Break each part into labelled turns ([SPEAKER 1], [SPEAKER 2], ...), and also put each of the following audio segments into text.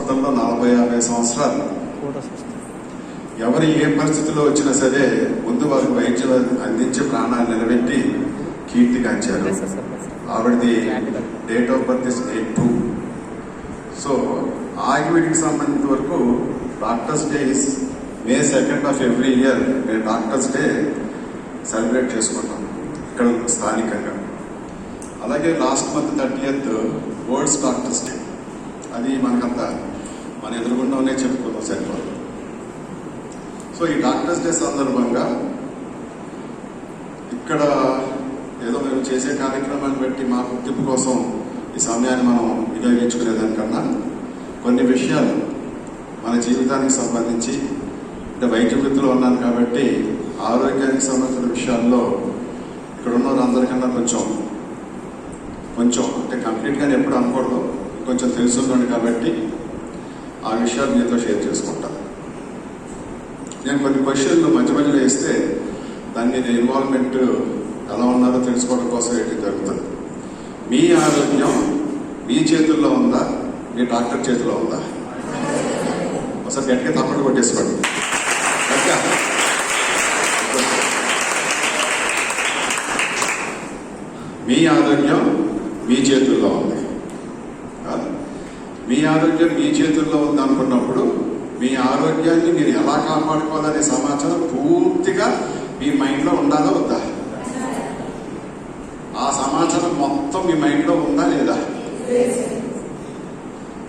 [SPEAKER 1] హాస్పిటల్లో 40-50 సంవత్సరాలు ఎవరు ఏ పరిస్థితిలో వచ్చినా సరే ముందు వారికి వైద్యం అందించి ప్రాణాలు నిలబెట్టి కీర్తిగాంచారు. ఆవిడది date of birth is 8/2. So ఆయుర్వేదికి సంబంధించిన వరకు doctors day is May 2nd of every year. మేము డాక్టర్స్ డే సెలబ్రేట్ చేసుకుంటాం ఇక్కడ స్థానికంగా. అలాగే last month 30th worlds doctors day. అది మనకంతా మన ఎదురుగుండానే చెప్పుకుందాం సరిపోదు. సో ఈ డాక్టర్స్ డే సందర్భంగా ఇక్కడ ఏదో మేము చేసే కార్యక్రమాన్ని బట్టి మా గుర్తింపు కోసం ఈ సమయాన్ని మనం వినియోగించుకునేదానికన్నా కొన్ని విషయాలు మన జీవితానికి సంబంధించి, అంటే వైద్య వృత్తిలో ఉన్నాను కాబట్టి ఆరోగ్యానికి సంబంధించిన విషయాల్లో ఇక్కడ ఉన్న వాళ్ళందరికన్నా కొంచెం అంటే కంప్లీట్గా ఎప్పుడు అనకూడదు, కొంచెం తెలుసున్నాను కాబట్టి ఆ విషయాలు మీతో షేర్ చేసుకుంటాను. నేను కొన్ని క్వశ్చన్లు మధ్య మధ్యలో వేస్తే దాన్ని ఇన్వాల్వ్మెంట్ ఎలా ఉన్నారో తెలుసుకోవడం కోసం ఏంటి జరుగుతుంది. మీ ఆరోగ్యం మీ చేతుల్లో ఉందా, మీ డాక్టర్ చేతిలో ఉందా? ఒకసారి గట్టిగా తప్పట్లు కొట్టేసుకోండి. మీ ఆరోగ్యం మీ చేతుల్లో ఉంది. మీ ఆరోగ్యం మీ చేతుల్లో ఉంది అనుకున్నప్పుడు మీ ఆరోగ్యాన్ని మీరు ఎలా కాపాడుకోవాలనే సమాచారం పూర్తిగా మీ మైండ్లో ఉండాలా వద్దా? ఆ సమాచారం మొత్తం మీ మైండ్లో ఉందా లేదా?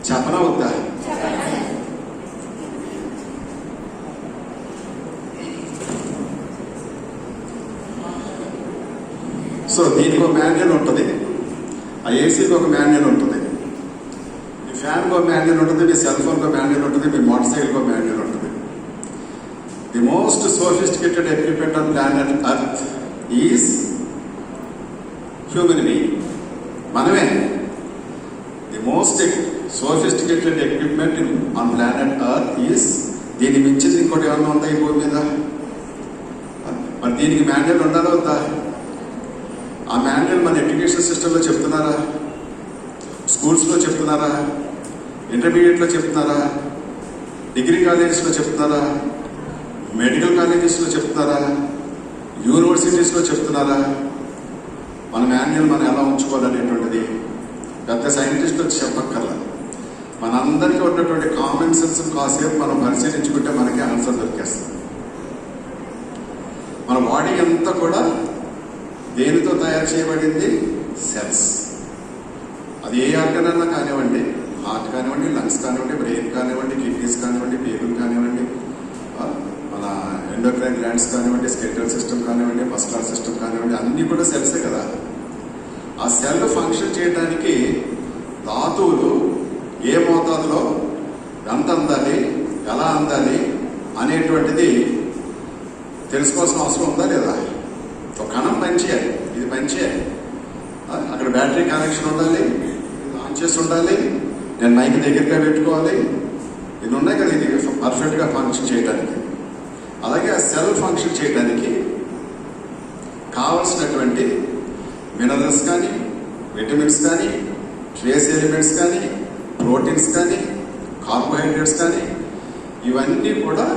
[SPEAKER 1] చెప్పనా వద్దా? సో దీనికి ఒక మాన్యువల్ ఉంటుంది, ఆ ఏసీకి ఒక మాన్యువల్ ఉంటుంది, మీ ఫ్యాన్కి ఒక మాన్యువల్ ఉంటుంది, మీ సెల్ ఫోన్కి ఒక మాన్యువల్ ఉంటుంది, మీ మోటార్ సైకిల్కి ఒక మాన్యువల్ ఉంటుంది. The most sophisticated equipment on planet earth is human being. మనమే the most sophisticated equipment on planet earth is. దీన్ని మించింది ఇంకోటి ఏమన్నా ఉందా ఈ భూమి మీద? మరి దీనికి మాన్యువల్ ఉండాలా వద్దా? ఆ మాన్యువల్ మన ఎడ్యుకేషన్ సిస్టంలో చెప్తున్నారా? స్కూల్స్లో చెప్తున్నారా? ఇంటర్మీడియట్లో చెప్తున్నారా? డిగ్రీ కాలేజెస్లో చెప్తున్నారా? మెడికల్ కాలేజెస్లో చెప్తున్నారా? యూనివర్సిటీస్లో చెప్తున్నారా? మన మాన్యువల్ మనం ఎలా ఉంచుకోవాలనేటువంటిది పెద్ద సైంటిస్టులు వచ్చి చెప్పక్కర్లా. మనందరికీ ఉన్నటువంటి కామన్ సెన్స్ కాసేపు మనం పరిశీలించుకుంటే మనకి ఆన్సర్ దొరికేస్తుంది. మన బాడీ అంతా కూడా దేనితో తయారు చేయబడింది? సెల్స్. అది ఏ ఆర్గన్ అన్నా కానివ్వండి, హార్ట్ కానివ్వండి, లంగ్స్ కానివ్వండి, బ్రెయిన్ కానివ్వండి, కిడ్నీస్ కానివ్వండి, పేగులు కానివ్వండి, మన ఎండోక్రైన్ గ్లాండ్స్ కానివ్వండి, స్కెలిటల్ సిస్టమ్ కానివ్వండి, మస్కులర్ సిస్టమ్ కానివ్వండి, అన్నీ కూడా సెల్సే కదా. ఆ సెల్ ఫంక్షన్ చేయడానికి ధాతువులు ఏ మోతాదులో ఎంత అందాలి, ఎలా అందాలి అనేటువంటిది తెలుసుకోవాల్సిన అవసరం ఉందా లేదా? ఒక కణం పనిచేయాలి, ఇది పనిచేయాలి, అక్కడ బ్యాటరీ కనెక్షన్ ఉండాలి, ఇది ఆన్ చేసి ఉండాలి, నేను మైక్ దగ్గరగా పెట్టుకోవాలి, ఇది ఉన్నాయి కదా ఇది పర్ఫెక్ట్గా ఫంక్షన్ చేయడానికి. అలాగే ఆ సెల్ ఫంక్షన్ చేయడానికి కావలసినటువంటి మినరల్స్ కానీ, విటమిన్స్ కానీ, ట్రేస్ ఎలిమెంట్స్ కానీ, ప్రోటీన్స్ కానీ, కార్బోహైడ్రేట్స్ కానీ, ఇవన్నీ కూడా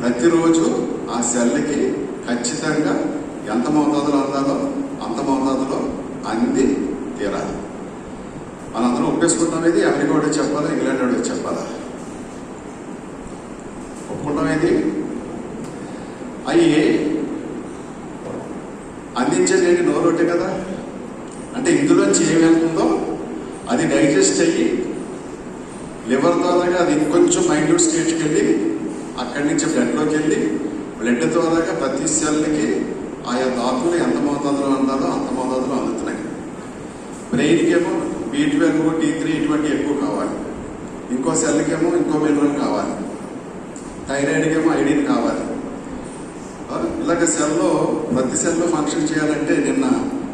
[SPEAKER 1] ప్రతిరోజు ఆ సెల్కి ఖచ్చితంగా ఎంత మోతాదులో అందాలో అంత మోతాదులో అంది తీరాలి. మనందరం ఒప్పేసుకుంటాం. ఇది అమెరికా వాడికి చెప్పాలా, ఇంగ్లాండ్ వాడికి చెప్పాలా? ఒప్పుకుంటాం. ఇది అవి అందించేది నోరొట్టే కదా. అంటే ఇందులోంచి ఏమి వెళ్తుందో అది డైజెస్ట్ అయ్యి లివర్ ద్వారాగా అది ఇంకొంచెం మైన్యూట్ స్టేజ్కి వెళ్ళి అక్కడి నుంచి బ్లడ్లోకి వెళ్ళి బ్లడ్ ద్వారాగా ప్రతి సెల్కి ఆయా ధాతువులు ఎంత మోతాదులో అందాలో అంత మోతాదులో అందుతున్నాయి. బ్రెయిన్కి ఏమో B12, D3 ఇటువంటి ఎక్కువ కావాలి, ఇంకో సెల్కి ఏమో ఇంకో మినరల్ కావాలి, థైరాయిడ్కి ఏమో ఐడిన్ కావాలి. ఇలాగ సెల్లో ప్రతి సెల్లో ఫంక్షన్ చేయాలంటే నిన్న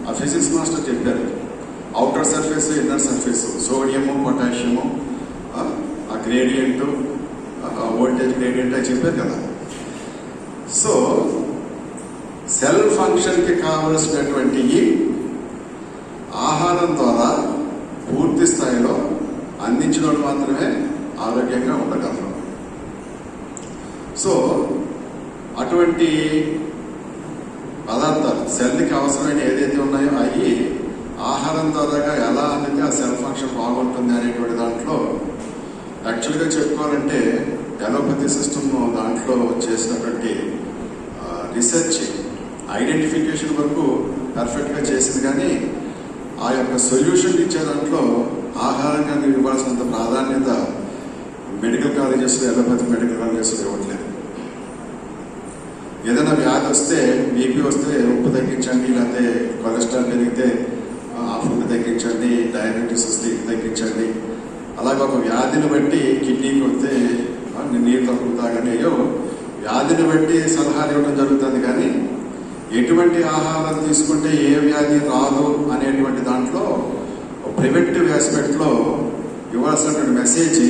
[SPEAKER 1] ఆ ఫిజిక్స్ మాస్టర్ చెప్పారు, outer surface, inner surface, sodium, potassium, ఆ గ్రేడియంటు, వోల్టేజ్ గ్రేడియంట్ అని చెప్పారు కదా. సో సెల్ ఫంక్షన్కి కావలసినటువంటి ఆహారం ద్వారా పూర్తి స్థాయిలో అందించిన మాత్రమే ఆరోగ్యంగా ఉండగలరు. సో అటువంటి పదార్థాలు సెల్కి అవసరమైన ఏదైతే ఉన్నాయో అవి ఆహారం ద్వారాగా ఎలా అనేది ఆ సెల్ ఫంక్షన్ బాగుంటుంది అనేటువంటి దాంట్లో యాక్చువల్గా చెప్పుకోవాలంటే అలోపతి సిస్టమ్ దాంట్లో చేసినటువంటి రీసెర్చ్ ఐడెంటిఫికేషన్ వరకు పర్ఫెక్ట్గా చేసింది, కానీ ఆ యొక్క సొల్యూషన్ ఇచ్చే దాంట్లో ఆహారంగా ఇవ్వాల్సినంత ప్రాధాన్యత మెడికల్ కాలేజెస్లో అలోపతి మెడికల్ కాలేజెస్లో ఇవ్వట్లేదు. ఏదైనా వ్యాధి వస్తే, బీపీ వస్తే ఉప్పు తగ్గించండి, లేకపోతే కొలెస్ట్రాల్ పెరిగితే ఆ ఫుడ్ తగ్గించండి, డయాబెటీస్ వస్తే ఇది తగ్గించండి, అలాగే ఒక వ్యాధిని బట్టి కిడ్నీకి వస్తే నీరు తక్కువ తాగండి, అయ్యో వ్యాధిని బట్టి సలహాలు ఇవ్వడం జరుగుతుంది. కానీ ఎటువంటి ఆహారం తీసుకుంటే ఏ వ్యాధి రాదు అనేటువంటి దాంట్లో ప్రివెంటివ్ ఆస్పెక్ట్లో ఇవ్వాల్సినటువంటి మెసేజ్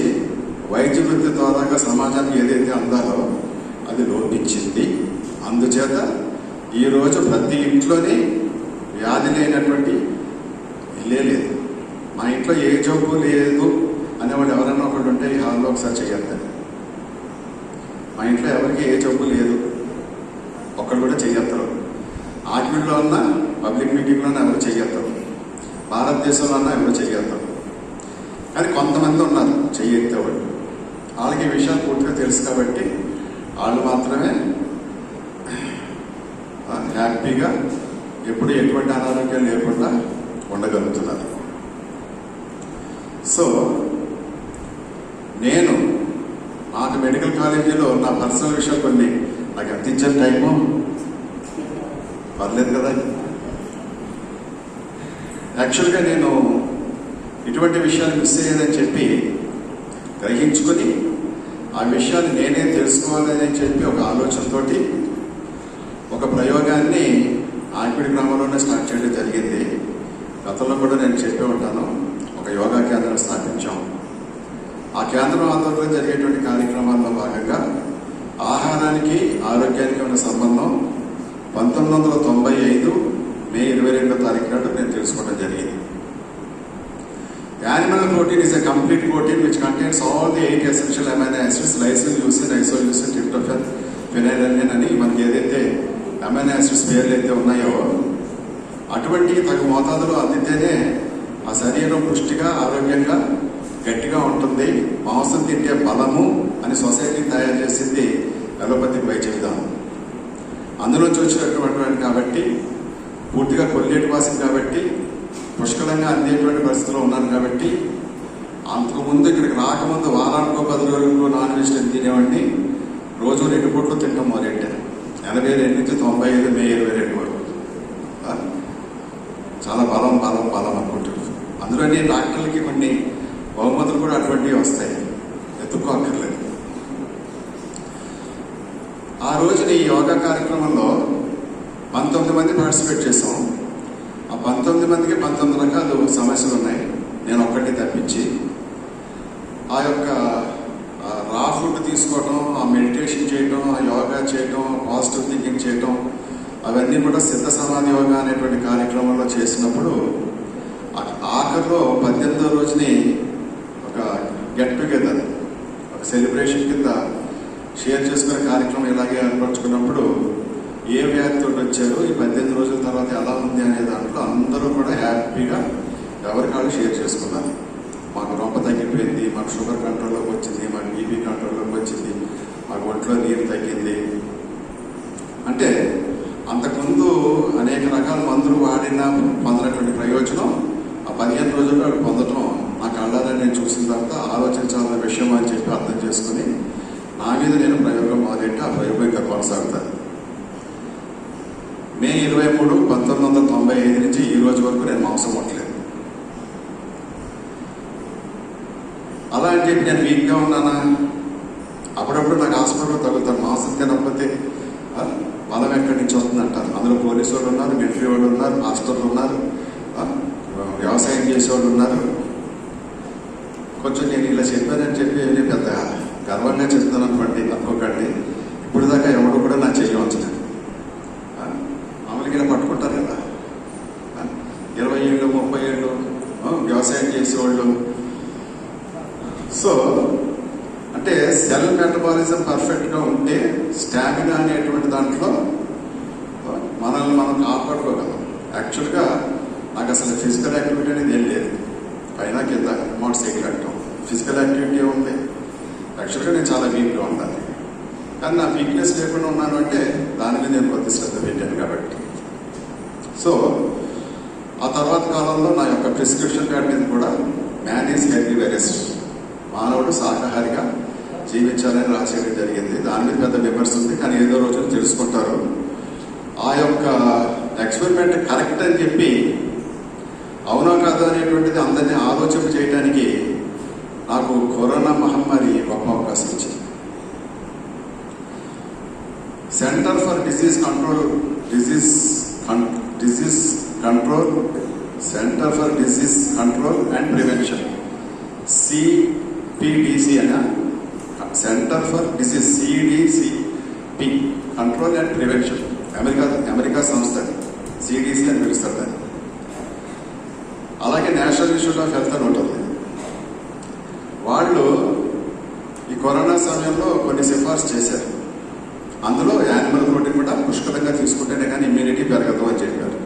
[SPEAKER 1] వైద్య వృత్తి ద్వారాగా సమాజానికి ఏదైతే అందాలో అది లోపించింది. అందుచేత ఈరోజు ప్రతి ఇంట్లోనే వ్యాధి లేనటువంటి ఇల్లే లేదు. మా ఇంట్లో ఏ జబ్బు లేదు అనేవాడు ఎవరైనా ఒకటి ఉంటే ఈ హాల్లో ఒకసారి చెయ్యొద్దని. మా ఇంట్లో ఎవరికి ఏ జబ్బు లేదు ఒక్కడు కూడా చెయ్యొత్తరు. ఆర్గ్యుమెంట్లో ఉన్న పబ్లిక్ మీటింగ్లోనే ఎవరు చెయ్యొత్తరు, భారతదేశంలో అన్నా ఎవరు చెయ్యొత్తరు. కానీ కొంతమంది ఉన్నారు చెయ్యెత్తేవాళ్ళు, వాళ్ళకి ఈ విషయాలు పూర్తిగా తెలుసు కాబట్టి వాళ్ళు మాత్రమే హ్యాపీగా ఎప్పుడు ఎటువంటి అనారోగ్యం లేకుండా ఉండగలుగుతున్నారు. సో నేను నాకు మెడికల్ కాలేజీలో నా పర్సనల్ విషయాలు కొన్ని నాకు అందించిన టైము పర్లేదు కదా. యాక్చువల్గా నేను ఇటువంటి విషయాలు మిస్ అయ్యేదని చెప్పి గ్రహించుకొని ఆ విషయాన్ని నేనే తెలుసుకోవాలని చెప్పి ఒక ఆలోచనతోటి ఒక ప్రయోగాన్ని ఆకిడి గ్రామంలోనే స్టార్ట్ చేయడం జరిగింది. గతంలో కూడా నేను చెప్పే ఉంటాను. ఒక యోగా కేంద్రం స్థాపించాం. ఆ కేంద్రం ఆధ్వర్యంలో జరిగేటువంటి కార్యక్రమాల్లో భాగంగా ఆహారానికి ఆరోగ్యానికి ఉన్న సంబంధం 1995 మే 22వ తారీఖు నాడు నేను తెలుసుకోవడం జరిగింది. Animal protein is a complete protein which contains all the 8 essential amino acids, lysin, leucine, isoleucine, tryptophan, phenylalanine అని మనకి ఏదైతే అమైనో యాసిడ్స్ పేర్లు అయితే ఉన్నాయో అటువంటి తగు మోతాదులో అందితేనే ఆ శరీరం పుష్టిగా ఆరోగ్యంగా గట్టిగా ఉంటుంది. మాంసం తింటే బలము అని సొసైటీ తయారు చేసింది అలోపతిక్ వైద్య విధానం. అందులోంచి వచ్చినటువంటి కాబట్టి పూర్తిగా కొల్లేటి వాసింది కాబట్టి పుష్కలంగా అందేటువంటి పరిస్థితిలో ఉన్నాను కాబట్టి అంతకుముందు ఇక్కడికి రాకముందు వారానికో 10 రోజులకు నాన్ వెజిటేరియన్ తినేవాడిని. రోజు 2 పూట్లు తింటాం మొదలెట్టాను. 82 నుంచి 95 మే 22 వరకు చాలా బలం బలం బలం అనుకుంటున్నాను. అందులోని డాక్టర్లకి కొన్ని బహుమతులు కూడా అటువంటివి వస్తాయి, ఎత్తుక్కోక్కర్లేదు. ఆ రోజున ఈ యోగా కార్యక్రమంలో 19 మంది పార్టిసిపేట్ చేసాం. ఆ 19 మందికి 19 రకాలు సమస్యలు ఉన్నాయి, నేను ఒక్కటి తప్పించి. ఆ యొక్క రా ఫుడ్ తీసుకోవటం, ఆ మెడిటేషన్ చేయటం, ఆ యోగా చేయటం, పాజిటివ్ థింకింగ్ చేయటం, అవన్నీ కూడా సిద్ధ సమాధి యోగా అనేటువంటి కార్యక్రమంలో చేసినప్పుడు ఆఖరిలో 18వ రోజుని ఒక గెట్ టుగెదర్, ఒక సెలబ్రేషన్ కింద షేర్ చేసుకునే కార్యక్రమం ఇలాగే ఏర్పరచుకున్నప్పుడు ఏ వ్యాధితో వచ్చారు, ఈ 18 రోజుల తర్వాత ఎలా ఉంది అనే దాంట్లో అందరూ కూడా హ్యాపీగా ఎవరి కాళ్ళు షేర్ చేసుకున్నారు. మాకు రొంప తగ్గిపోయింది, మాకు షుగర్ కంట్రోల్లోకి వచ్చింది, మాకు బీపీ కంట్రోల్లోకి వచ్చింది, మాకు ఒంట్లో నీరు తగ్గింది. అంటే అంతకుముందు అనేక రకాల మందులు వాడినా పొందినటువంటి ప్రయోజనం ఆ 15 రోజుల్లో పొందటం నా కళ్ళారా నేను చూసిన తర్వాత ఆలోచించాలన్న విషయం అని చెప్పి అర్థం చేసుకుని నా మీద నేను ప్రయోగం మొదలెట్టి ఆ ప్రయోగం ఇంకా కొనసాగుతాను. మే 23, 1995 నుంచి ఈ రోజు వరకు నేను మాంసం ముట్టలేదు. అలా అని చెప్పి నేను వీక్గా ఉన్నానా? అప్పుడప్పుడు నాకు హాస్పిటల్లో తగులుతాను. మాంసం తినకపోతే బలం ఎక్కడి నుంచి వస్తుందంటారు. అందులో పోలీసు వాళ్ళు ఉన్నారు, మిలిటరీ వాళ్ళు ఉన్నారు, మాస్టర్లు ఉన్నారు, వ్యవసాయం చేసేవాళ్ళు ఉన్నారు. కొంచెం నేను ఇలా చెప్పానని చెప్పి నేను పెద్ద గర్వంగా చెప్తాను అనుకోండి, అనుకోకండి. ఇప్పుడు దాకా ఎవరు కూడా నా చెయ్యి ఉంచలేదు. మామూలుగా పట్టుకుంటారు కదా, 20 ఏళ్ళు 30 ఏళ్ళు వ్యవసాయం చేసేవాళ్ళు. సో అంటే సెల్ మెటబాలిజం పర్ఫెక్ట్గా ఉంటే స్టామినా అనేటువంటి దాంట్లో మనల్ని మనం కాపాడుకోగలం. యాక్చువల్గా నాకు అసలు ఫిజికల్ యాక్టివిటీ అనేది ఏం లేదు, పైన కింద మోటార్ సైకిల్ అట్టడం ఫిజికల్ యాక్టివిటీ ఉంది. యాక్చువల్గా నేను చాలా వీక్గా ఉండాలి, కానీ నా వీక్నెస్ లేకుండా ఉన్నాను అంటే దాని మీద నేను కొద్ది శ్రద్ధ పెట్టాను కాబట్టి. సో ఆ తర్వాత కాలంలో నా యొక్క ప్రిస్క్రిప్షన్ కార్డ్ మీద కూడా మ్యాన్ ఈజ్ హెర్బివరస్, మానవుడు శాకాహారిగా జీవించాలని రాసేయడం జరిగింది. దాని మీద పెద్ద విమర్శ ఉంది, కానీ ఏదో రోజు తెలుసుకుంటారు. ఆ యొక్క ఎక్స్పెరిమెంట్ కరెక్ట్ అని చెప్పి అవునో కాదో అనేటువంటిది అందరినీ ఆలోచన చేయడానికి నాకు కరోనా మహమ్మారి గొప్ప అవకాశం ఇచ్చింది. Centre for disease control and prevention, CPDC అనే centre for disease, CDCP control and prevention, America సంస్థ CDC అని పిలుస్తారు దాన్ని. అలాగే నేషనల్ ఇన్స్టిట్యూట్ ఆఫ్ హెల్త్ అని ఉంటుంది. వాళ్ళు ఈ కరోనా సమయంలో కొన్ని సిఫార్సు చేశారు. అందులో యానిమల్ ప్రోటీన్ కూడా పుష్కలంగా తీసుకుంటేనే కానీ ఇమ్యూనిటీ పెరగదు అని చెప్పారు.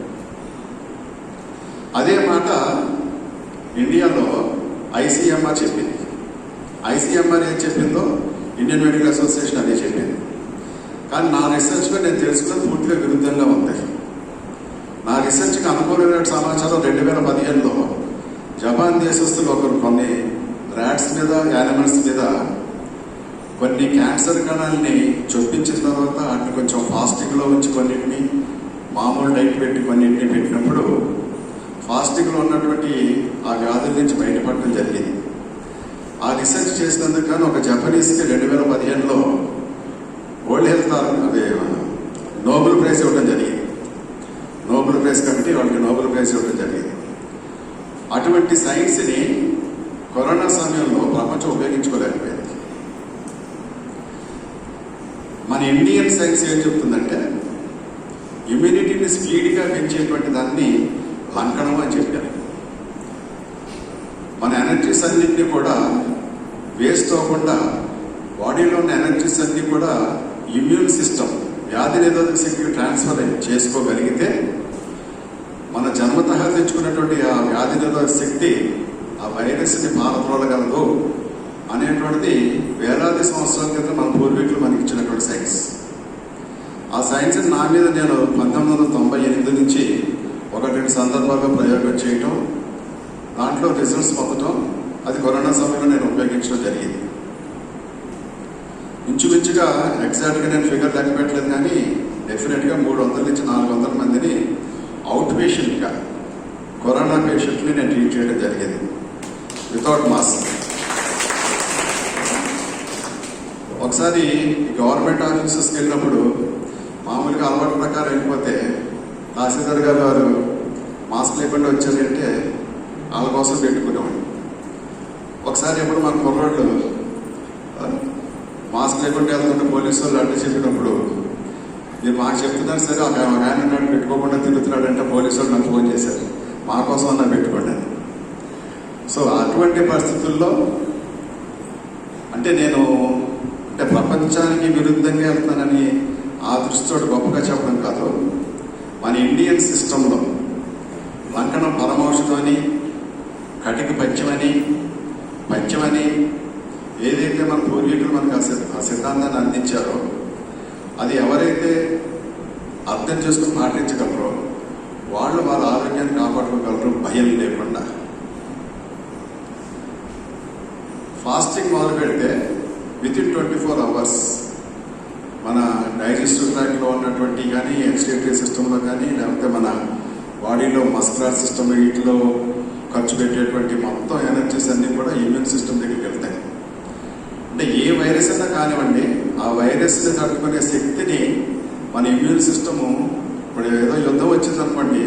[SPEAKER 1] అదే మాట ఇండియాలో ICMR చెప్పింది. ICMR ఏం చెప్పిందో ఇండియన్ మెడికల్ అసోసియేషన్ అదే చెప్పింది. కానీ నా రీసెర్చ్లో నేను తెలుసుకున్నది పూర్తిగా విరుద్ధంగా ఉంది. నా రీసెర్చ్కి అనుకూలమైన సమాచారం 2015లో జపాన్ దేశస్తులు ఒకరు కొన్ని ర్యాట్స్ మీద యానిమల్స్ మీద కొన్ని క్యాన్సర్ కణాలని చొప్పించిన తర్వాత వాటిని కొంచెం ఫాస్టింగ్లో ఉంచి కొన్నింటిని మామూలు డైట్ పెట్టి కొన్నింటిని పెట్టినప్పుడు ఫాస్టింగ్లో ఉన్నటువంటి ఆ వ్యాధుల నుంచి బయటపడడం జరిగింది. ఆ రీసెర్చ్ చేసినందుకు కానీ ఒక జపనీస్కి 2015లో వరల్డ్ హెల్త్ అదే నోబెల్ ప్రైజ్ ఇవ్వడం జరిగింది. నోబెల్ ప్రైజ్ కమిటీ వాళ్ళకి నోబెల్ ప్రైజ్ ఇవ్వడం జరిగింది. అటువంటి సైన్స్ని కరోనా సమయంలో ప్రపంచం ఉపయోగించుకోలేకపోయింది. మన ఇండియన్ సైన్స్ ఏం చెప్తుందంటే ఇమ్యూనిటీని స్పీడ్గా పెంచేటువంటి దాన్ని లంకణం అని చెప్పారు. మన ఎనర్జీస్ అన్నింటినీ కూడా వేస్ట్ అవ్వకుండా బాడీలో ఉన్న ఎనర్జీస్ అన్ని కూడా ఇమ్యూన్ సిస్టమ్, వ్యాధి నిరోధక శక్తికి ట్రాన్స్ఫర్ చేసుకోగలిగితే మన జన్మతహా తెచ్చుకున్నటువంటి ఆ వ్యాధి నిరోధక శక్తి ఆ వైరస్ని పారద్రోలగలదు అనేటువంటిది వేలాది సంవత్సరాల క్రితం మన పూర్వీకులు మనకి ఇచ్చినటువంటి సైన్స్. ఆ సైన్స్ నా మీద నేను 1998 నుంచి 1-2 సందర్భాల్లో ప్రయోగం చేయటం, దాంట్లో రిజల్ట్స్ పొందటం, అది కరోనా సమయంలో నేను ఉపయోగించడం జరిగింది. ఇంచుమించుగా ఎగ్జాక్ట్గా నేను ఫిగర్ లెక్క పెట్టలేదు, కానీ డెఫినెట్గా 300 నుంచి 400 మందిని అవుట్ పేషెంట్గా కరోనా పేషెంట్ని నేను ట్రీట్ చేయడం జరిగింది వితౌట్ మాస్క్. ఒకసారి గవర్నమెంట్ ఆఫీసెస్కి వెళ్ళినప్పుడు మామూలుగా అలవాటు ప్రకారం వెళ్ళిపోతే తహసీల్దార్ గారు వారు మాస్క్ లేకుండా వచ్చారంటే వాళ్ళ కోసం పెట్టుకునేవాడు. ఒకసారి ఎప్పుడు మన కుర్రాళ్ళు మాస్క్ లేకుండా వెళ్తుంటే పోలీసు వాళ్ళు అడ్డు చెప్పినప్పుడు మీరు మాకు చెప్తున్నారు సరే, ఒక ఆయన ఉన్నాడు పెట్టుకోకుండా తిరుగుతున్నాడు అంటే పోలీసు వాళ్ళు నాకు ఫోన్ చేశారు, మా కోసం అన్నా పెట్టుకోండి. సో అటువంటి పరిస్థితుల్లో నేను ప్రపంచానికి విరుద్ధంగా వెళ్తానని ఆ దృష్టితో గొప్పగా చెప్పడం కాదు. మన ఇండియన్ సిస్టంలో లంకణం పరమౌషధం అని, కటిక పద్యమని ఏదైతే మన పూర్వీకులు మనకు ఆ సిద్ధాంతాన్ని అందించారో అది ఎవరైతే అర్థం చేసుకుని పాటించగలరో వాళ్ళు వాళ్ళ ఆరోగ్యాన్ని కాపాడుకోగలరు భయం లేకుండా. ఫాస్టింగ్ మొదలు పెడితే వితిన్ 24 hours మన డైజెస్టివ్ ట్రాక్ట్లో ఉన్నటువంటి కానీ ఎక్స్క్రిటరీ సిస్టంలో కానీ లేకపోతే మన బాడీలో మస్కులర్ సిస్టమ్ వీటిలో ఖర్చు పెట్టేటువంటి మొత్తం ఎనర్జీస్ అన్నీ కూడా ఇమ్యూన్ సిస్టమ్ దగ్గరికి వెళ్తాయి. అంటే ఏ వైరస్ అయినా కానివ్వండి, ఆ వైరస్ని తట్టుకునే శక్తిని మన ఇమ్యూన్ సిస్టము, ఇప్పుడు ఏదో యుద్ధం వచ్చిందనుకోండి,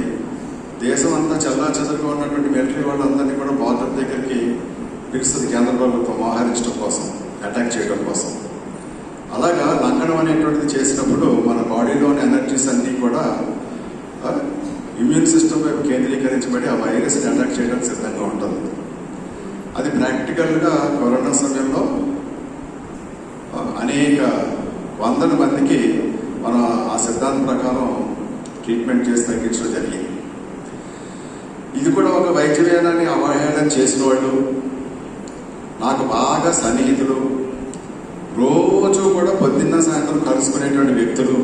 [SPEAKER 1] దేశం అంతా చెల్లాచెదరుగా ఉన్నటువంటి మిలిటరీ వాళ్ళందరినీ కూడా బార్డర్ దగ్గరికి పిలుస్తుంది కేంద్ర ప్రభుత్వం మోహరించడం కోసం, అటాక్ చేయడం కోసం. అలాగా లంకనం అనేటువంటిది చేసినప్పుడు మన బాడీలోని ఎనర్జీస్ అన్నీ కూడా ఇమ్యూన్ సిస్టమ్ వైపు కేంద్రీకరించబడి ఆ వైరస్ని అటాక్ చేయడానికి సిద్ధంగా ఉంటుంది. అది ప్రాక్టికల్గా కరోనా సమయంలో వందల మందికి మనం ఆ సిద్ధాంతం ప్రకారం ట్రీట్మెంట్ చేసి తగ్గించడం జరిగింది. ఇది కూడా ఒక వైద్య విధానాన్ని అవహేళన చేసిన వాళ్ళు, నాకు బాగా సన్నిహితులు, రోజు కూడా పొద్దున్న సాయంత్రం కలుసుకునేటువంటి వ్యక్తులు,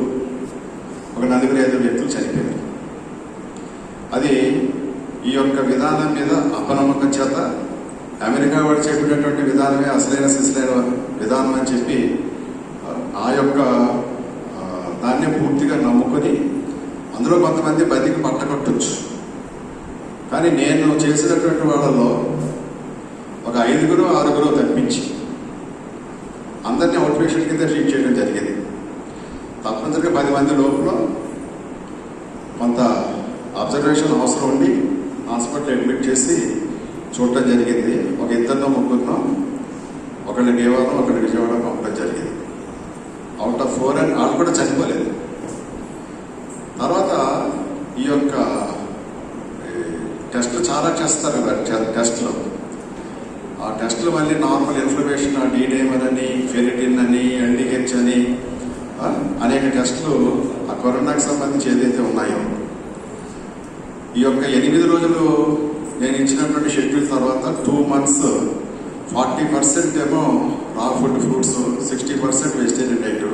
[SPEAKER 1] ఒక 4-5 వ్యక్తులు చనిపోయారు. అది ఈ యొక్క విధానం మీద అపనమ్మకం చేత అమెరికా వాడు చెప్పినటువంటి విధానమే అసలైన సిసలైన విధానం అని చెప్పి ఆ యొక్క దాన్ని పూర్తిగా నమ్ముకొని అందులో కొంతమంది బతికి పట్టకొట్టచ్చు. కానీ నేను చేసినటువంటి వాళ్ళలో ఒక 5-6 తప్పించి అందరినీ అవుట్ పేషెంట్ కింద ట్రీట్ చేయడం జరిగింది. తప్పనిసరిగా 10 మంది లోపల కొంత అబ్జర్వేషన్ అవసరం ఉండి హాస్పిటల్ అడ్మిట్ చేసి చూడటం జరిగింది. ఒక 2-3 ఒకళ్ళు దేవాలయం, ఒకళ్ళు విజయవాడ పంపడం జరిగింది. అవుట్ ఆఫ్ 4 అని వాళ్ళు కూడా చనిపోలేదు. తర్వాత ఈ యొక్క టెస్ట్లు చాలా చేస్తారు కదా, టెస్ట్లో ఆ టెస్ట్లు మళ్ళీ నార్మల్ ఇన్ఫ్లమేషన్, డీడైమర్ అని, ఫెరిటిన్ అని, ఎల్డిహెచ్ అని అనేక టెస్టులు ఆ కరోనాకి సంబంధించి ఏదైతే ఉన్నాయో ఈ యొక్క 8 రోజులు నేను ఇచ్చినటువంటి షెడ్యూల్ తర్వాత 2 months 40% ఏమో రా food, fruits, 60% vegetarian diet.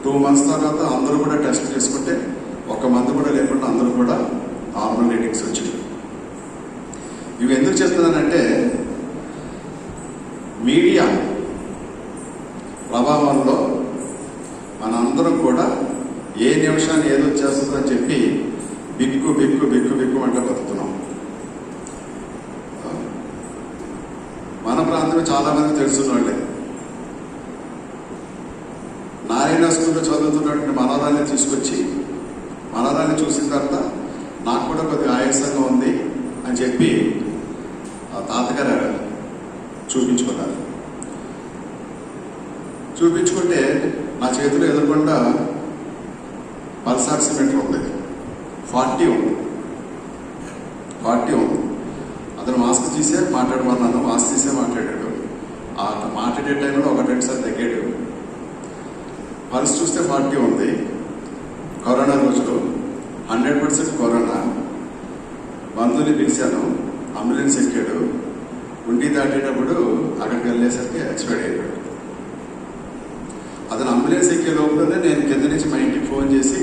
[SPEAKER 1] 2 months తర్వాత అందరూ కూడా టెస్ట్ చేసుకుంటే 1 month కూడా లేకుండా అందరూ కూడా నార్మల్ రీడింగ్స్ వచ్చాయి. ఇవి ఎందుకు చెప్తున్నానంటే మీడియా ప్రభావంలో మనందరం కూడా ఏ నిమిషాన్ని ఏదో వచ్చేస్తుందని చెప్పి బిక్కు బిక్కు బిక్కు బిక్కు అంటే బతుకుతున్నాం. మన ప్రాంతంలో చాలా మంది తెలుసున్నవాళ్ళే. నారాయణ స్కూల్లో చదువుతున్నటువంటి మనవరాన్ని తీసుకొచ్చి మనవరాన్ని చూసిన తర్వాత నాకు కూడా కొద్దిగా ఆయాసంగా ఉంది అని చెప్పి ఆ తాతగారు చూపించుకున్నారు. చూపించుకుంటే నా చేతిలో ఎదురుకుండా పల్స్ ఆక్సిమీటర్ ఉంది, 40 ఉంది. అతను మాస్క్ తీసే మాట్లాడమన్నాను, మాస్క్ తీసే మాట్లాడాడు. ఆ మాట్లాడే టైంలో 1-2 సార్లు తగ్గాడు. పల్స్ చూస్తే 40 ఉంది. కరోనా రోజులు 100% కరోనా. బంధువుని పిలిచాను, అంబులెన్స్ ఎక్కాడు. ఉండి దాటేటప్పుడు అక్కడికి వెళ్ళేసరికి ఎక్స్పైర్ అయిపోయాడు. అతను అంబులెన్స్ ఎక్కే లోపలనే నేను కింద నుంచి మా ఇంటికి ఫోన్ చేసి,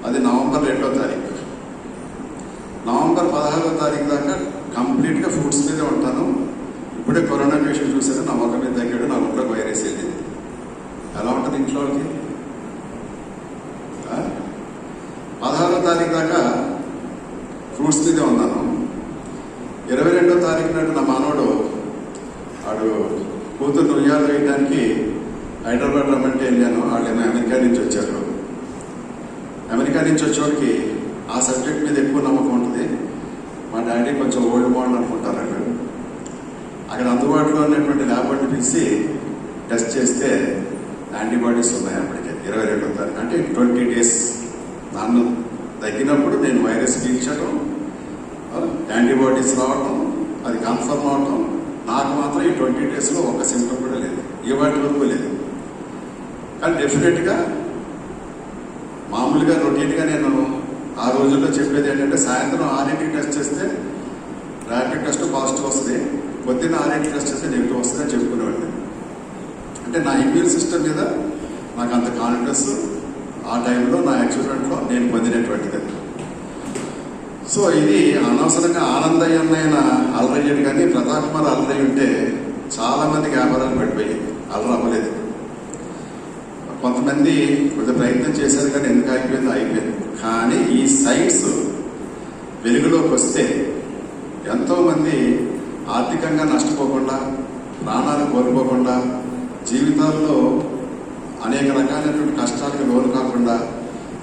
[SPEAKER 1] అది నవంబర్ 2వ తారీఖు, నవంబర్ 16వ తారీఖు దాకా కంప్లీట్గా ఫుడ్స్ మీదే ఉంటాను. ఇప్పుడే కరోనా పేషెంట్ చూసాను, నా మొక్క మీద తగ్గాడు, నా ఒంట్లో వైరస్ వెళ్ళింది. ఎలా ఉంటుంది ఇంట్లో వాళ్ళకి? 16వ తారీఖు దాకా ఫ్రూట్స్ మీదే ఉన్నాను. 22వ తారీఖు నాడు నా మానవుడు వాడు కూతురు ఉయ్యాలు వేయడానికి హైదరాబాద్ రమ్మంటే వెళ్ళాను. వాళ్ళేమో అమెరికా నుంచి వచ్చారు. అమెరికా నుంచి వచ్చేవాడికి ఆ సబ్జెక్ట్ మీద ఎక్కువ నమ్మకం ఉంటుంది. మా డాడీ కొంచెం ఓల్డ్ మోడల్ అనుకుంటారు. అక్కడ అందుబాటులో ఉన్నటువంటి ల్యాబ్ని పిలిచి టెస్ట్ చేస్తే యాంటీబాడీస్ ఉన్నాయి. అప్పటికే 22వ తారీఖు అంటే 20 days నన్ను తగ్గినప్పుడు నేను వైరస్ పీల్చడం, యాంటీబాడీస్ రావడం, అది కన్ఫర్మ్ అవడం. నాకు మాత్రం ఈ 20 daysలో ఒక్క సింప్టమ్ కూడా లేదు, ఇవాటి వరకు లేదు. కానీ డెఫినెట్గా మామూలుగా రొటీన్గా నేను ఆ రోజుల్లో చెప్పేది ఏంటంటే సాయంత్రం 6కి టెస్ట్ చేస్తే ర్యాపిడ్ టెస్ట్ పాజిటివ్ వస్తుంది, పొద్దున్న 6కి టెస్ట్ చేస్తే నెగిటివ్ వస్తుంది అని చెప్పుకునేవాడిని. అంటే నా ఇమ్యూన్ సిస్టమ్ మీద నాకు అంత కాన్ఫిడెన్స్ ఆ టైంలో నా యాక్సిడెంట్లో నేను పొందినటువంటిది. సో ఇది అనవసరంగా ఆనందయ్యమైన అల్లరయ్యాడు, కానీ ప్రతాప్ కుమార్ అల్లరయ్య ఉంటే చాలామందికి వ్యాపారాలు పడిపోయి అల్లరి అవ్వలేదు. కొంతమంది కొంచెం ప్రయత్నం చేశారు, కానీ ఎందుకు అయిపోయింది. కానీ ఈ సైన్స్ వెలుగులోకి వస్తే ఎంతోమంది ఆర్థికంగా నష్టపోకుండా, ప్రాణాలు కోల్పోకుండా, జీవితాల్లో అనేక రకాలైనటువంటి కష్టాలకు లోను కాకుండా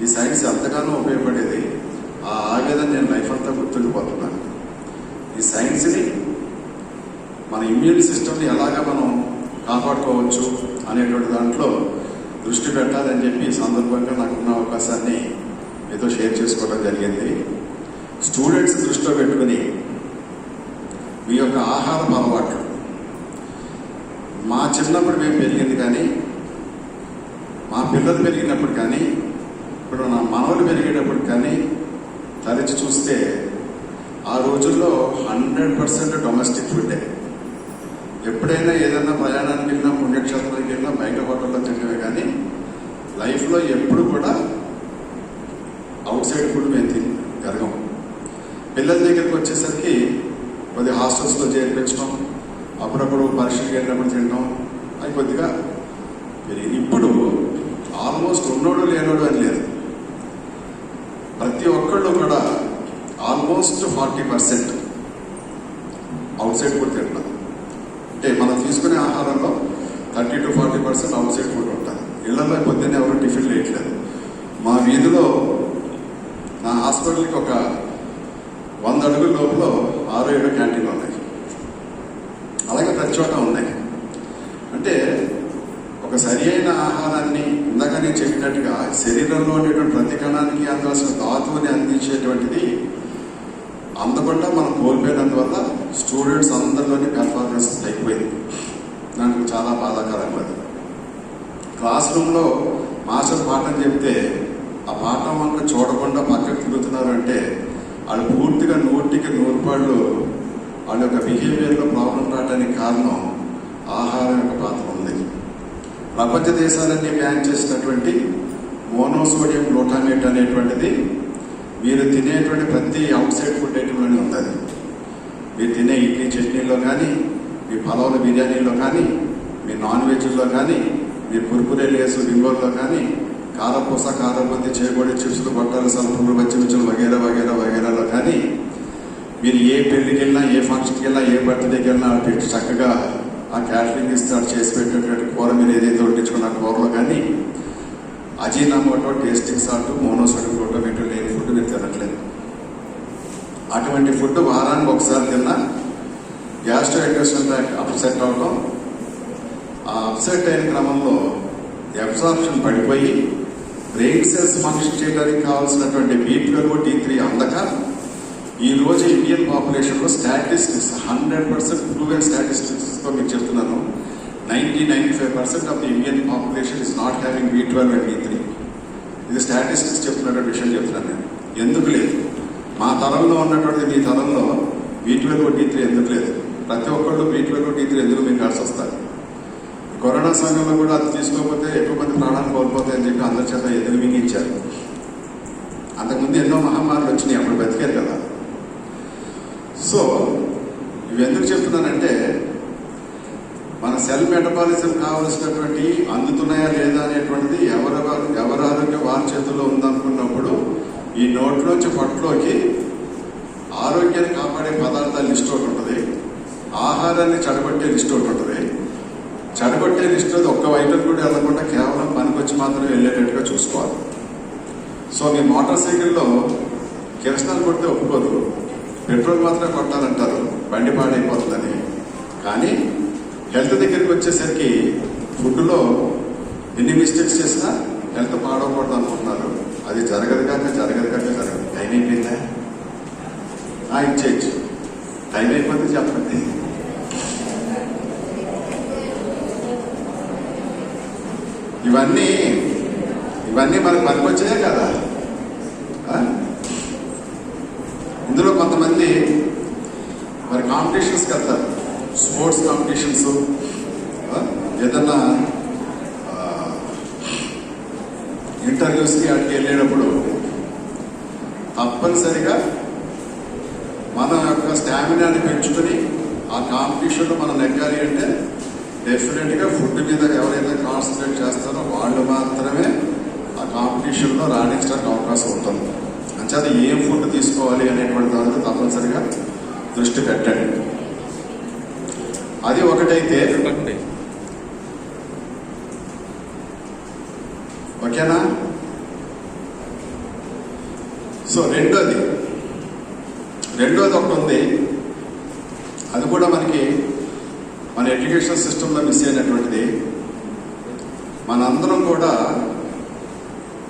[SPEAKER 1] ఈ సైన్స్ ఎంతగానో ఉపయోగపడేది. ఆ ఆవేదన నేను లైఫ్ అంతా గుర్తుండిపోతున్నాను. ఈ సైన్స్ని మన ఇమ్యూన్ సిస్టమ్ని ఎలాగా మనం కాపాడుకోవచ్చు అనేటువంటి దాంట్లో దృష్టి పెట్టాలని చెప్పి ఈ సందర్భంగా నాకున్న అవకాశాన్ని మీతో షేర్ చేసుకోవడం జరిగింది. స్టూడెంట్స్ దృష్టిలో పెట్టుకుని మీ యొక్క ఆహారపు అలవాట్లు, మా చిన్నప్పుడు మేము పెరిగింది కానీ మా పిల్లలు పెరిగినప్పుడు కానీ ఇప్పుడు నా మనవలు పెరిగేటప్పుడు కానీ తరచి చూస్తే ఆ రోజుల్లో 100% డొమెస్టిక్ ఫుడ్డే. ఎప్పుడైనా ఏదైనా ప్రయాణానికి వెళ్ళినా, పుణ్యక్షేత్రానికి వెళ్ళినా బయట హోటల్లో తినవే కానీ లైఫ్లో ఎప్పుడు కూడా అవుట్ సైడ్ ఫుడ్ మేము జరగం. పిల్లల దగ్గరికి వచ్చేసరికి కొద్దిగా హాస్టల్స్లో చేర్పించడం, అప్పుడప్పుడు పరీక్షలకు వెళ్ళినప్పుడు తినడం, అవి కొద్దిగా పెరిగి ఇప్పుడు ఆల్మోస్ట్ ఉన్నోడు లేనోడు అని లేదు. ప్రతి ఒక్కళ్ళు కూడా ఆల్మోస్ట్ 40% అవుట్ సైడ్ ఫుడ్ తింటారు. అంటే మనం తీసుకునే ఆహారంలో 30 to 40% అవుట్ సైడ్ ఫుడ్ ఉంటుంది. ఇళ్లలో పొద్దున్నే ఎవరు టిఫిన్ వేయట్లేదు. మా వీధిలో నా హాస్పిటల్కి ఒక 100 అడుగుల లోపల 6-7 క్యాంటీన్లు ఉన్నాయి. అలాగే ప్రతి చోట ఉన్నాయి. అంటే ఒక సరి అయిన ఆహారాన్ని ఇందాక నేను చెప్పినట్టుగా శరీరంలో ఉండేటువంటి ప్రతి కణానికి అందాల్సిన ధాతువుని అందించేటువంటిది అందకుండా మనం కోల్పోయినందువల్ల స్టూడెంట్స్ అందరిలోని పెర్ఫార్మెన్స్ తగ్గిపోయింది. దానికి చాలా బాధాకరంగా. క్లాస్ రూమ్లో మాస్టర్ పాఠం చెప్తే ఆ పాఠం వంక చూడకుండా పక్కకు తిరుగుతున్నారు అంటే వాళ్ళు పూర్తిగా 100% వాళ్ళ యొక్క బిహేవియర్లో ప్రాబ్లం రావడానికి కారణం ఆహారం యొక్క పాత్ర ఉంది. ప్రపంచ దేశాలన్నీ బ్యాన్ చేసినటువంటి మోనోసోడియం గ్లూటామేట్ అనేటువంటిది మీరు తినేటువంటి ప్రతి అవుట్ సైడ్ ఫుడ్ ఐటెంలోనే ఉంది. మీరు తినే ఇడ్లీ చట్నీలో కానీ, మీ పలావుల బిర్యానీలో కానీ, మీ నాన్ వెజ్లో కానీ, మీ కుర్కురే లేసు రింగోల్లో కానీ, కారపూస, కారపొంది, చేగోడి, చిప్సులు, గొట్టాలు, సల్పులు, పచ్చిమిర్చులు వగేరా వగేరా వగేరాలో కానీ, మీరు ఏ పెళ్లికి వెళ్ళినా, ఏ ఫంక్షన్కి వెళ్ళినా, ఏ బర్త్డేకి వెళ్ళినా పెట్టి చక్కగా ఆ క్యాటరింగ్ ఇస్తాడు చేసి పెట్టేటువంటి కూర మీరు ఏదైతే వండించుకున్న కూరలో కానీ Ajinomoto, tasting salt, monosodium glutamate లేని ఫుడ్ మీరు తినట్లేదు. అటువంటి ఫుడ్ వారానికి ఒకసారి తిన్నా గ్యాస్ట్రో ఇంటెస్టైనల్ అప్సెట్ అవడం, ఆ అప్సెట్ అయిన క్రమంలో అబ్సార్ప్షన్ పడిపోయి బ్రెయిన్ సెల్స్ ఫంక్షన్ చేయడానికి కావాల్సినటువంటి B12, D3 అందక ఈరోజు ఇండియన్ పాపులేషన్లో స్టాటిస్టిక్స్ 100% ప్రూవెన్ స్టాటిస్టిక్స్తో మీకు చెప్తున్నాను, 90-95% of the Indian population is not having B12 and D3. ఇది స్టాటిస్టిక్స్ చెప్తున్నటువంటి విషయం చెప్తున్నాను నేను. ఎందుకు లేదు? మా తరంలో ఉన్నటువంటి మీ తరంలో B12, D3 ఎందుకు లేదు? ప్రతి ఒక్కళ్ళు B12, D3 ఎందుకు మీకు కాల్సి వస్తారు? కరోనా సమయంలో కూడా అది తీసుకోకపోతే ఎక్కువ మంది ప్రాణాలు కోల్పోతాయని చెప్పి అందరి చేత ఎదురు మింగించారు. అంతకుముందు ఎన్నో మహమ్మారులు వచ్చినాయి, అప్పుడు బతికారు కదా. సో ఇవి ఎందుకు చెప్తున్నానంటే మన సెల్ మెటబాలిజం కావలసినటువంటి అందుతున్నాయా లేదా అనేటువంటిది ఎవరి ఆరోగ్యం వారి చేతుల్లో ఉందనుకున్నప్పుడు ఈ నోట్లోంచి పొట్టలోకి ఆరోగ్యాన్ని కాపాడే పదార్థాల లిస్ట్ ఒకటి ఉంటుంది, ఆహారాన్ని చెడగొట్టే లిస్ట్ ఒకటి ఉంటుంది. చెడగొట్టే లిస్ట్ ఒక్క వైటల్ కూడా వెళ్ళకుండా కేవలం పనికొచ్చి మాత్రమే వెళ్ళేటట్టుగా చూసుకోవాలి. సో మీ మోటార్ సైకిల్లో కిరసనాలు కొడితే ఒప్పుకోదు, పెట్రోల్ మాత్రమే కొట్టాలంటారు బండి పాడైపోతుందని. కానీ హెల్త్ దగ్గరికి వచ్చేసరికి ఫుడ్లో ఎన్ని మిస్టేక్స్ చేసినా హెల్త్ పాడవకూడదు అనుకుంటున్నారు. అది జరగదు జరగదు. టైం అయిపోయిందా? ఇచ్చేయచ్చు. టైం అయిపోతే చెప్పండి. ఇవన్నీ మనకు పనికొచ్చాయే కదా. ఇందులో కొంతమంది మరి కాంపిటీషన్స్కి వెళ్తారు, స్పోర్ట్స్ కాంపిటీషన్స్, ఏదన్నా ఇంటర్వ్యూస్కి అక్కడికి వెళ్ళేటప్పుడు తప్పనిసరిగా మన యొక్క స్టామినాని పెంచుకొని ఆ కాంపిటీషన్లో మనం నెగ్గాలి అంటే డెఫినెట్గా ఫుడ్ మీద ఎవరైతే కాన్సన్ట్రేట్ చేస్తారో వాళ్ళు మాత్రమే ఆ కాంపిటీషన్లో రాణించడానికి అవకాశం ఉంటుంది. అంచేత ఏం ఫుడ్ తీసుకోవాలి అనేటువంటి దానికి తప్పనిసరిగా దృష్టి పెట్టండి. అది ఒకటైతే ఓకేనా. సో రెండోది ఒకటి ఉంది, అది కూడా మనకి మన ఎడ్యుకేషన్ సిస్టంలో మిస్ అయినటువంటిది. మనందరం కూడా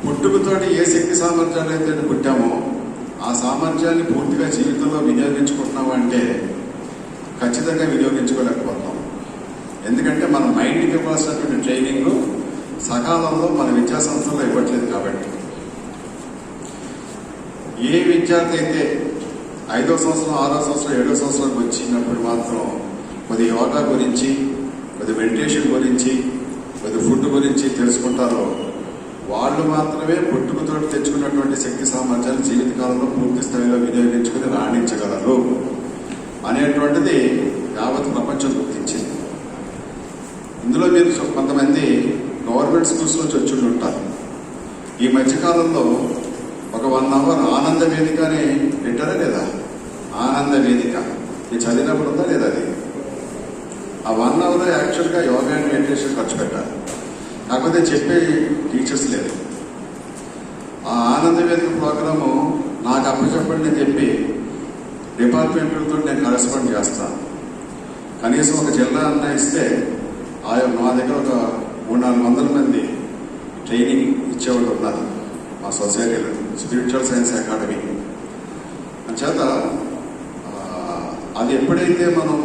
[SPEAKER 1] పుట్టుకతోటి ఏ శక్తి సామర్థ్యాలు అయితే పుట్టామో ఆ సామర్థ్యాన్ని పూర్తిగా జీవితంలో వినియోగించుకుంటున్నాము అంటే ఖచ్చితంగా వినియోగించుకోలేకపోతాం. ఎందుకంటే మన మైండ్కి ఇవ్వాల్సినటువంటి ట్రైనింగ్ సకాలంలో మన విద్యా సంస్థల్లో ఇవ్వట్లేదు. కాబట్టి ఏ విద్యార్థి అయితే 5వ సంవత్సరం, 6వ సంవత్సరం, 7వ సంవత్సరానికి వచ్చినప్పుడు మాత్రం కొద్ది యోగా గురించి, కొద్ది మెడిటేషన్ గురించి, కొద్ది ఫుడ్ గురించి తెలుసుకుంటారో వాళ్ళు మాత్రమే పుట్టుకతో తెచ్చుకున్నటువంటి శక్తి సామర్థ్యాలు జీవితకాలంలో పూర్తి స్థాయిలో వినియోగించుకుని రాణించగలరు అనేటువంటిది యావత్ ప్రపంచం గుర్తించింది. ఇందులో మీరు కొంతమంది గవర్నమెంట్ స్కూల్స్ నుంచి వచ్చి ఉంటారు. ఈ మధ్యకాలంలో ఒక 1 అవర్ ఆనంద వేదిక అని పెట్టారా లేదా? ఆనంద వేదిక మీరు చదివినప్పుడు ఉందా లేదా? అది ఆ 1 అవర్ యాక్చువల్గా యోగా అండ్ మెడిటేషన్ ఖర్చు పెట్టాలి. కాకపోతే చెప్పే టీచర్స్ లేదు. ఆ ఆనంద వేదిక ప్రోగ్రాము నాకు అప్పచెప్పండి అని చెప్పి డిపార్ట్మెంట్లతో నేను కరెస్పాండ్ చేస్తాను. కనీసం ఒక జిల్లా అన్న ఇస్తే మా దగ్గర ఒక 300-400 మంది ట్రైనింగ్ ఇచ్చేవాళ్ళు ఉన్నారు మా సొసైటీలో, స్పిరిచువల్ సైన్స్ అకాడమీ. అంచేత అది ఎప్పుడైతే మనం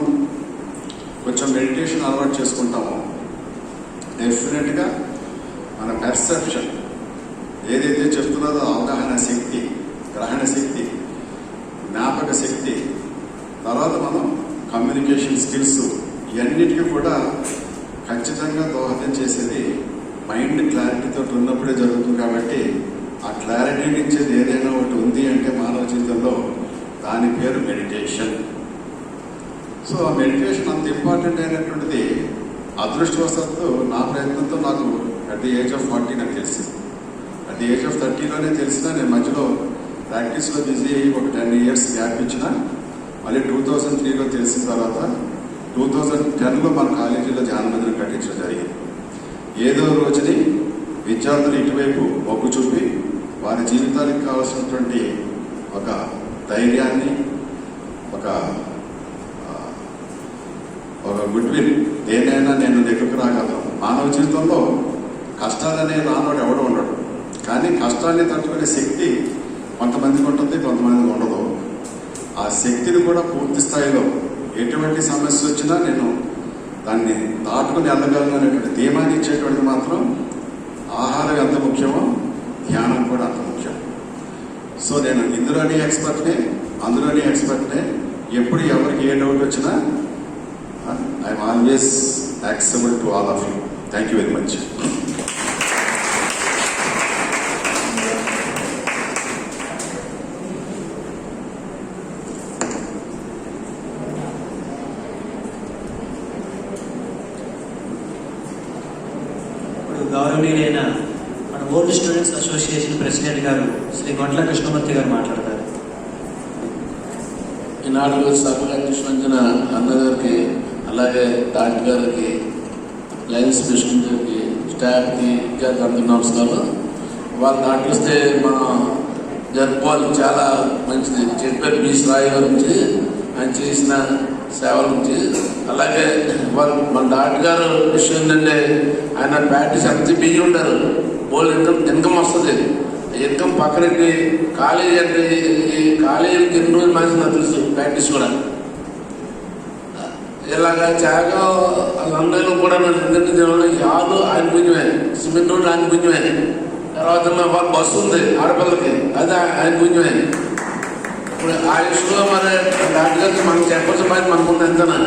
[SPEAKER 1] కొంచెం మెడిటేషన్ అలవాటు చేసుకుంటామో డెఫినెట్గా మన పెర్సెప్షన్ ఏదైతే చెప్తున్నదో అవగాహన శక్తి, గ్రహణ శక్తి, జ్ఞాపక శక్తి, తర్వాత మనం కమ్యూనికేషన్ స్కిల్స్, ఇవన్నిటికీ కూడా ఖచ్చితంగా దోహదం చేసేది మైండ్ క్లారిటీతో ఉన్నప్పుడే జరుగుతుంది. కాబట్టి ఆ క్లారిటీని ఇచ్చేది ఏదైనా ఒకటి ఉంది అంటే మానవ జీవితంలో దాని పేరు మెడిటేషన్. సో ఆ మెడిటేషన్ అంత ఇంపార్టెంట్ అయినటువంటిది అదృష్టవశాత్తు నా ప్రయత్నంతో నాకు అట్ ది ఏజ్ ఆఫ్ 40 నాకు తెలిసింది. అట్ ది ఏజ్ ఆఫ్ 30లోనే తెలిసినా నేను మధ్యలో ప్రాక్టీస్లో బిజీ అయ్యి ఒక 10 ఇయర్స్ గ్యాప్ ఇచ్చిన. మళ్ళీ 2003లో తెలిసిన తర్వాత 2010లో మన కాలేజీలో ధ్యాన మందిరం కట్టించడం జరిగింది. ఏదో రోజుని విద్యార్థులు ఇటువైపు మొగ్గు చూపి వారి జీవితానికి కావాల్సినటువంటి ఒక ధైర్యాన్ని, ఒక గుడ్ విల్, దేనైనా నేను దగ్గరకు రాగలను. మానవ జీవితంలో కష్టాలనే రానోడు ఎవడు ఉండడు. కానీ కష్టాన్ని తట్టుకునే శక్తి కొంతమందికి ఉంటుంది, కొంతమందికి ఉండదు. ఆ శక్తిని కూడా పూర్తి స్థాయిలో ఎటువంటి సమస్య వచ్చినా నేను దాన్ని దాటుకుని వెళ్ళగలను అనేటువంటి ధీమాన్ని ఇచ్చేటువంటిది మాత్రం ఆహారం ఎంత ముఖ్యమో ధ్యానం కూడా అంత ముఖ్యం. సో నేను ఇందులోని ఎక్స్పర్ట్నే, అందులోని ఎక్స్పర్ట్నే. ఎప్పుడు ఎవరికి ఏ డౌట్ వచ్చినా I'm always accessible to all of you. Thank you very much.
[SPEAKER 2] గౌరవనీయులైన మన ఓల్డ్ స్టూడెంట్స్ అసోసియేషన్ ప్రెసిడెంట్ గారు శ్రీ గొంట్ల కృష్ణమూర్తి గారు మాట్లాడతారు.
[SPEAKER 3] ఈనాడు సభగా కృష్ణంజన అన్నగారికి, అలాగే డాక్టర్ గారికి, లయన్స్ ప్రెసిడెంట్ గారికి, స్టాఫ్కి, అందరికీ నమస్కారం. వాళ్ళు నాటిస్తే మనం జరుపుకోవాలి, చాలా మంచిది. చెప్పారు బి శ్రాయి గురించి, ఆయన చేసిన సేవల గురించి. అలాగే వాళ్ళు మన డాక్టర్ గారు విషయం ఏంటంటే ఆయన ప్రాక్టీస్ అంత బిజీ ఉంటారు. బోల్డ్ ఇన్కమ్ వస్తుంది. ఇన్కమ్ పక్కనెట్టి కాలేజీ అంటే ఈ కాలేజీకి ఎన్ని రోజులు మంచి నాకు తెలుసు ప్రాక్టీస్ కూడా. ఇలాగా త్యాగం అందరిలో కూడా యార్లు ఆయన పుణ్యమే, సిమెంట్ రోడ్లు ఆయన పుణ్యమే. తర్వాత వాళ్ళ బస్సు ఉంది ఆడపిల్లకి, అది ఆయన పుణ్యమే. ఇప్పుడు ఆ విషయంలో మరి డాక్టర్ గారికి మనం చెప్పచ్చు పని మనకుంది ఎంతనా.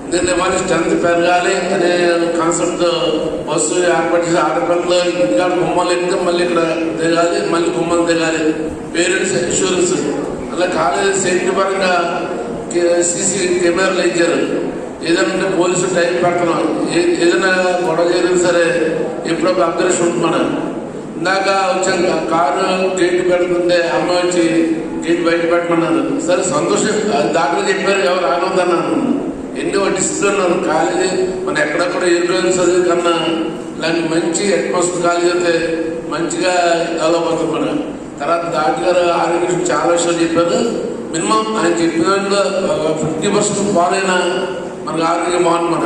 [SPEAKER 3] ఎందుకంటే వాళ్ళ స్ట్రెంత్ పెరగాలి అనే కాన్సెప్ట్ బస్సు ఏర్పాటు చేసి ఆడపిల్లలు ఇక్కడ గుమ్మలు ఎక్కితే మళ్ళీ ఇక్కడ దిగాలి, మళ్ళీ గుమ్మలు దిగాలి. పేరెంట్స్ ఇన్సూరెన్స్, అలా కాలేజీ సేఫ్టీ పరంగా సీసీ కెమెరాలు ఇచ్చారు. ఏదైనా పోలీసు టైం పెట్టడం, ఏదైనా గొడవ జరిగినా సరే ఎప్పుడప్పుడు అబ్జర్వేషన్ ఉంటున్నాడు. ఇందాక వచ్చాను కారు గేట్ పెడుతుంటే అమ్మ వచ్చి గేట్ బయట పెట్టమన్నారు. సరే సంతోషం, డాక్టర్ చెప్పారు ఎవరు ఆగొద్దన్నారు. ఎన్నో డిసిప్లిన్ కాలేజీ మనం ఎక్కడెక్కడ ఏ రోజు చదివి కన్నా ఇలాంటి మంచి అట్మాస్ఫియర్ కాలేజీ అయితే మంచిగా డెవలప్ అవుతుంది. మనం తర్వాత డాక్టర్ గారు ఆరోగ్య చాలా విషయాలు చెప్పారు. మినిమం ఆయన చెప్పిన 50% ఫాలో అయినా మనకు ఆరోగ్యం బాగుంది. మన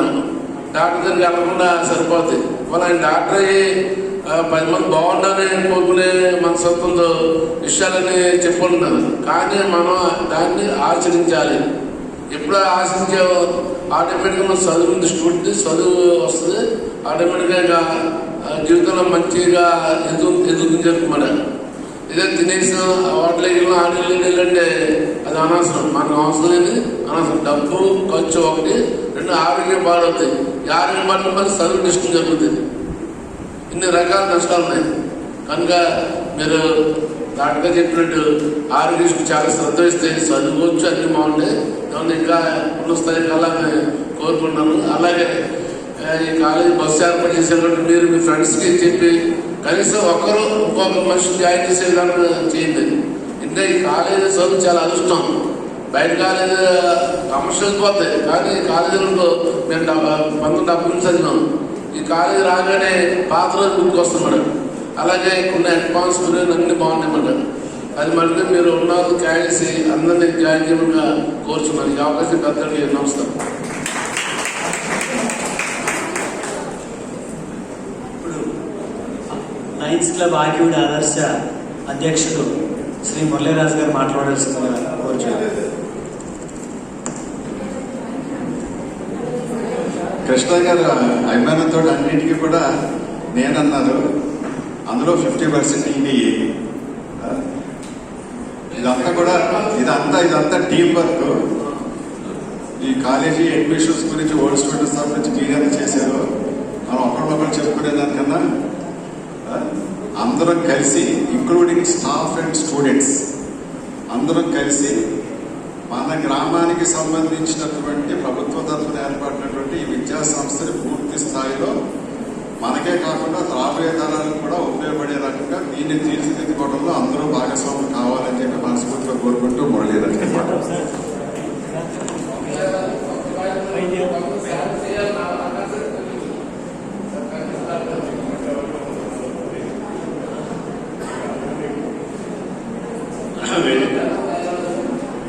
[SPEAKER 3] డాక్టర్ దగ్గరికి వెళ్ళకుండా సరిపోతుంది. వాళ్ళు ఆయన డాక్టర్ అయ్యి 10 మంది బాగుండాలని కోరుకునే మనసత్వంతో విషయాలని చెప్పుకుంటున్నారు. కానీ మనం దాన్ని ఆచరించాలి. ఎప్పుడో ఆశించావో ఆటోమేటిక్గా మన చదువు ఉంది, స్టూడెంట్ చదువు వస్తుంది, ఆటోమేటిక్గా జీవితంలో మంచిగా ఎదుగుతుంది జరుగుతుంది. ఇదే తినేసిన వాటిలో ఆడలేదంటే అది అనవసరం, మనకు అవసరం లేదు, అనవసరం. డబ్బు ఖర్చు ఒకటి, రెండు ఆరోగ్యం పాడవుతాయి. ఈ ఆరోగ్యం పాడడం వల్ల చదువు నష్టం జరుగుతుంది. ఇన్ని రకాల నష్టాలు ఉన్నాయి. కనుక మీరు దాటుగా చెప్పినట్టు ఆరోగ్యం చాలా శ్రద్ధ ఇస్తే చదువుకోవచ్చు, అన్ని బాగుంటాయి. దాన్ని ఇంకా ఉన్న స్థాయికి అలాగే కోరుకుంటున్నాను. అలాగే ఈ కాలేజీ బస్సు ఏర్పాటు చేసేటట్టు మీరు మీ ఫ్రెండ్స్కి చెప్పి కనీసం ఒకరు ఇంకొక మనిషి జాయిన్ చేసే విధానం చేయండి. అంటే ఈ కాలేజీ చదువు చాలా అదృష్టం. బయట కాలేజీ కమర్షియల్ పోతాయి, కానీ ఈ కాలేజీలో మేము 1970 నుంచి చదివాం. ఈ కాలేజీ రాగానే పాత రోజు గుర్తుకు వస్తున్నాడు. అలాగే కొన్ని అడ్వాన్స్లు అన్ని బాగున్నాయి మేడం. అది మళ్ళీ మీరు ఉన్న క్యాడిసి అందరినీ జాయిన్ చేయకుండా కోరుచున్నాను. ఈ అవకాశం పెద్దలు నమస్కారం.
[SPEAKER 2] ఇప్పుడు లయన్స్ క్లబ్ ఆర్కిడ్ ఆదర్శ అధ్యక్షుడు శ్రీ మురళీరాజు గారు మాట్లాడాల్సిందిగా కోరుచున్నారు.
[SPEAKER 1] కృష్ణ గారు అభిమానంతో అన్నింటికి కూడా నేనన్నారు. అందులో 50% ఇది. ఇదంతా టీం వర్క్. ఈ కాలేజీ అడ్మిషన్స్ గురించి ఓల్డ్ స్టూడెంట్స్ తరఫు నుంచి క్లియర్గా చేశారు. మనం ఒకరినొకరు చెప్పుకునే దానికన్నా అందరం కలిసి, ఇంక్లూడింగ్ స్టాఫ్ అండ్ స్టూడెంట్స్ అందరం కలిసి మన గ్రామానికి సంబంధించినటువంటి ప్రభుత్వ తరఫున ఏర్పడినటువంటి ఈ విద్యా సంస్థని పూర్తి స్థాయిలో మనకే కాకుండా రాబోయే తరాలకు కూడా ఉపయోగపడే రకంగా దీన్ని తీర్చిదిద్దుకోవడంలో అందరూ భాగస్వాములు కావాలని చెప్పి మనస్ఫూర్తిగా కోరుకుంటూ మురళీధర్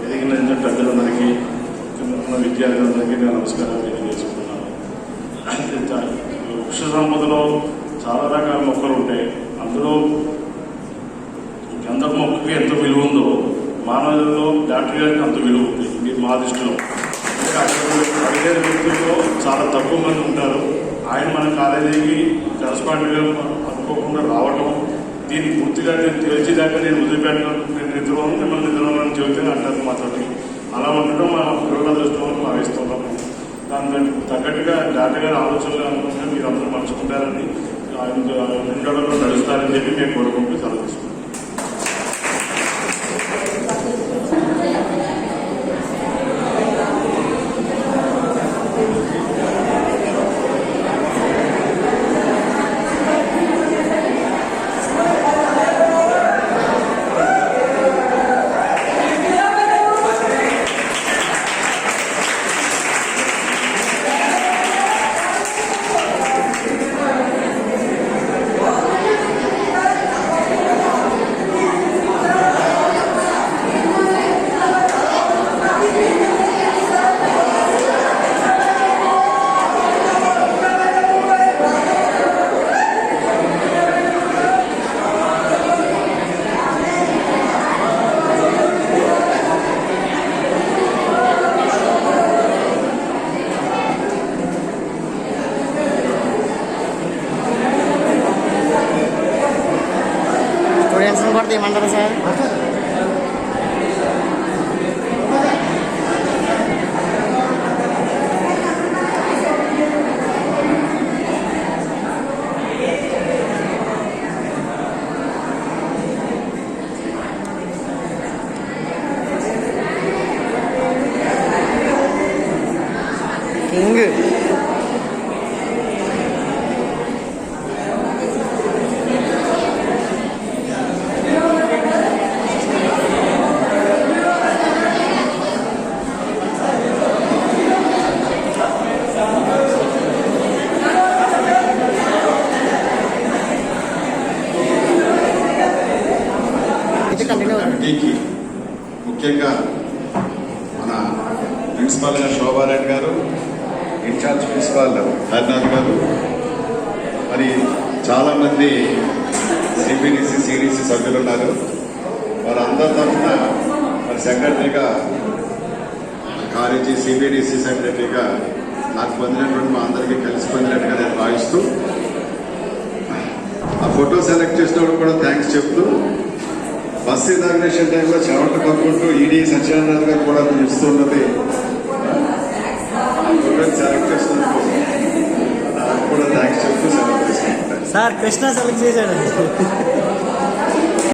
[SPEAKER 4] ఎదిగిన పెద్దలందరికీ, విద్యార్థులందరికీ నేను నమస్కారం తెలియజేసుకుంటున్నాను. వృక్ష సంపదలో చాలా రకాల మొక్కలు ఉంటాయి. అందులో ఎంత మొక్కకి ఎంత విలువ ఉందో మానవులలో డాక్టర్ గారికి అంత విలువ ఉంది. మీరు మా దృష్టిలో అడిగే వ్యక్తుల్లో చాలా తక్కువ మంది ఉంటారు. ఆయన మన కాలేజీకి కరస్పాండెంట్గా అనుకోకుండా రావటం, దీన్ని పూర్తిగా నేను తెలిసేదాకా నేను వదిలిపెట్టాను, నేను నిద్రలో మిమ్మల్ని నిద్రలో చెబితే అంటారు మాతోటి. అలా ఉండటం మా పిల్లల దృష్టిలో భావిస్తున్నాము. దాని తగ్గట్టుగా డాక్టర్ గారి ఆలోచనలు అనుకుంటే మీరు అందరూ పంచుకుంటారని, ఆయన రెండోళ్ళలో నడుస్తారని చెప్పి మేము కోరుకుంటూ సెలవు తీసుకుంటాం.
[SPEAKER 5] కూడా ఏమంటారు సార్? కింగ్
[SPEAKER 1] కమిటీకి ముఖ్యంగా మన ప్రిన్సిపాల్ గారు శోభారెడ్డి గారు, ఇన్ఛార్జ్ ప్రిన్సిపాల్ హరినాథ్ గారు, మరి చాలామంది సిబిడిసి సిడిసి సభ్యులు ఉన్నారు. వారందరి తరఫున మరి సెక్రటరీగా కాలేజీ సిబిడిసి సెక్రటరీగా నాకు పొందినటువంటి మా అందరికీ కలిసి పొందినట్టుగా నేను భావిస్తూ ఆ ఫోటో సెలెక్ట్ చేసినప్పుడు కూడా థ్యాంక్స్ చెప్తూ బస్ ఇనాగ్రేషన్ టైంలో చెమట పక్కుంటూ ఈడీ సత్యనారాయణ గారు కూడా ఇస్తున్నది ఆ ఫోటో సెలెక్ట్ చేసినందుకు నాకు కూడా థ్యాంక్స్ చెప్తూ సెలెక్ట్ చేసుకుంటాను.
[SPEAKER 2] సార్ కృష్ణ సెలెక్ట్ చేశాడు.